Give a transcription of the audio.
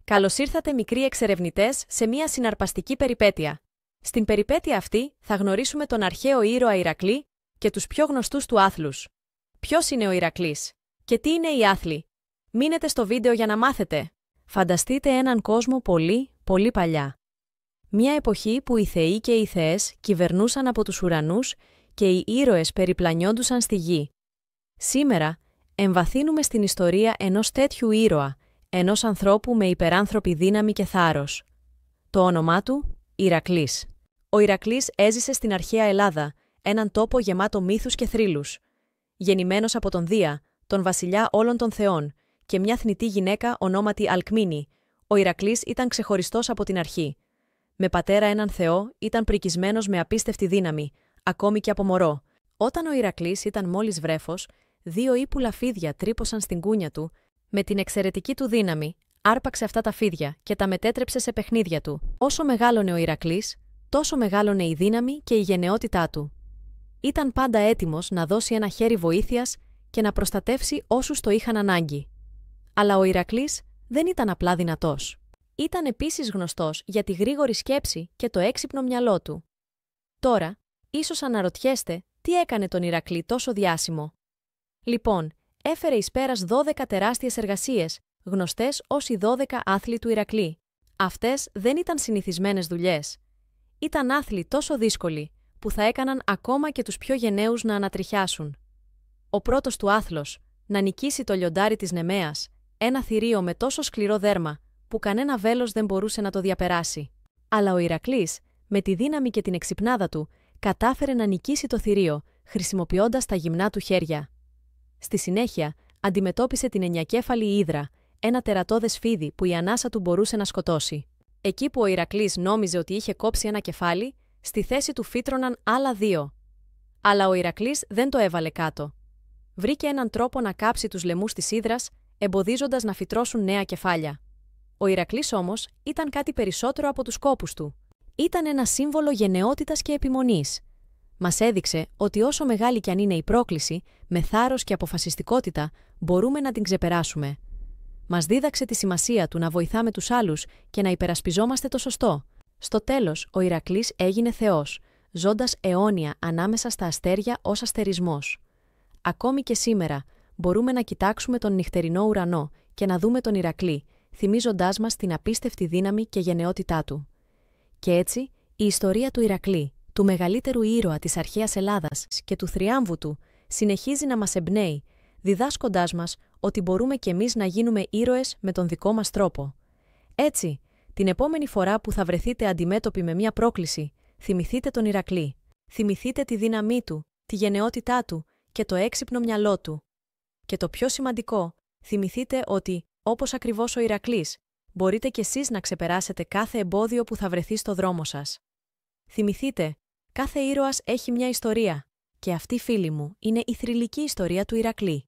Καλώς ήρθατε μικροί εξερευνητές σε μια συναρπαστική περιπέτεια. Στην περιπέτεια αυτή θα γνωρίσουμε τον αρχαίο ήρωα Ηρακλή και τους πιο γνωστούς του άθλους. Ποιος είναι ο Ηρακλής και τι είναι οι άθλοι? Μείνετε στο βίντεο για να μάθετε. Φανταστείτε έναν κόσμο πολύ παλιά. Μια εποχή που οι θεοί και οι θεές κυβερνούσαν από τους ουρανούς και οι ήρωες περιπλανιόντουσαν στη γη. Σήμερα εμβαθύνουμε στην ιστορία ενός τέτοιου ήρωα, ενός ανθρώπου με υπεράνθρωπη δύναμη και θάρρος. Το όνομά του, Ηρακλής. Ο Ηρακλής έζησε στην αρχαία Ελλάδα, έναν τόπο γεμάτο μύθους και θρύλους. Γεννημένος από τον Δία, τον βασιλιά όλων των θεών, και μια θνητή γυναίκα ονόματι Αλκμήνη, ο Ηρακλής ήταν ξεχωριστός από την αρχή. Με πατέρα έναν θεό, ήταν πρικισμένος με απίστευτη δύναμη, ακόμη και από μωρό. Όταν ο Ηρακλής ήταν μόλις βρέφος, δύο ύπουλα φίδια τρύπωσαν στην κούνια του. Με την εξαιρετική του δύναμη, άρπαξε αυτά τα φίδια και τα μετέτρεψε σε παιχνίδια του. Όσο μεγάλωνε ο Ηρακλής, τόσο μεγάλωνε η δύναμη και η γενναιότητά του. Ήταν πάντα έτοιμος να δώσει ένα χέρι βοήθειας και να προστατεύσει όσους το είχαν ανάγκη. Αλλά ο Ηρακλής δεν ήταν απλά δυνατός. Ήταν επίσης γνωστός για τη γρήγορη σκέψη και το έξυπνο μυαλό του. Τώρα, ίσως αναρωτιέστε τι έκανε τον Ηρακλή τόσο διάσημο. Λοιπόν, έφερε εις πέρας 12 τεράστιες εργασίες, γνωστές ως οι 12 άθλοι του Ηρακλή. Αυτές δεν ήταν συνηθισμένες δουλειές. Ήταν άθλοι τόσο δύσκολοι, που θα έκαναν ακόμα και τους πιο γενναίους να ανατριχιάσουν. Ο πρώτος του άθλος, να νικήσει το λιοντάρι της Νεμαίας, ένα θηρίο με τόσο σκληρό δέρμα, που κανένα βέλος δεν μπορούσε να το διαπεράσει. Αλλά ο Ηρακλής, με τη δύναμη και την εξυπνάδα του, κατάφερε να νικήσει το θηρίο, χρησιμοποιώντας τα γυμνά του χέρια. Στη συνέχεια, αντιμετώπισε την εννιακέφαλη Ύδρα, ένα τερατώδες φίδι που η ανάσα του μπορούσε να σκοτώσει. Εκεί που ο Ηρακλής νόμιζε ότι είχε κόψει ένα κεφάλι, στη θέση του φύτρωναν άλλα δύο. Αλλά ο Ηρακλής δεν το έβαλε κάτω. Βρήκε έναν τρόπο να κάψει τους λαιμούς της Ύδρας, εμποδίζοντας να φυτρώσουν νέα κεφάλια. Ο Ηρακλής όμως ήταν κάτι περισσότερο από τους κόπους του. Ήταν ένα σύμβολο γενναιότητας και επιμονής. Μας έδειξε ότι όσο μεγάλη κι αν είναι η πρόκληση, με θάρρος και αποφασιστικότητα μπορούμε να την ξεπεράσουμε. Μας δίδαξε τη σημασία του να βοηθάμε τους άλλους και να υπερασπιζόμαστε το σωστό. Στο τέλος, ο Ηρακλής έγινε θεός, ζώντας αιώνια ανάμεσα στα αστέρια ως αστερισμός. Ακόμη και σήμερα, μπορούμε να κοιτάξουμε τον νυχτερινό ουρανό και να δούμε τον Ηρακλή, θυμίζοντάς μας την απίστευτη δύναμη και γενναιότητά του. Και έτσι, η ιστορία του Ηρακλή, του μεγαλύτερου ήρωα της αρχαίας Ελλάδας και του θριάμβου του, συνεχίζει να μας εμπνέει, διδάσκοντάς μας ότι μπορούμε κι εμείς να γίνουμε ήρωες με τον δικό μας τρόπο. Έτσι, την επόμενη φορά που θα βρεθείτε αντιμέτωποι με μια πρόκληση, θυμηθείτε τον Ηρακλή. Θυμηθείτε τη δύναμή του, τη γενναιότητά του και το έξυπνο μυαλό του. Και το πιο σημαντικό, θυμηθείτε ότι, όπως ακριβώς ο Ηρακλής, μπορείτε κι εσείς να ξεπεράσετε κάθε εμπόδιο που θα βρεθεί στο δρόμο σας. Θυμηθείτε, κάθε ήρωας έχει μια ιστορία. Και αυτή, φίλοι μου, είναι η θρυλική ιστορία του Ηρακλή.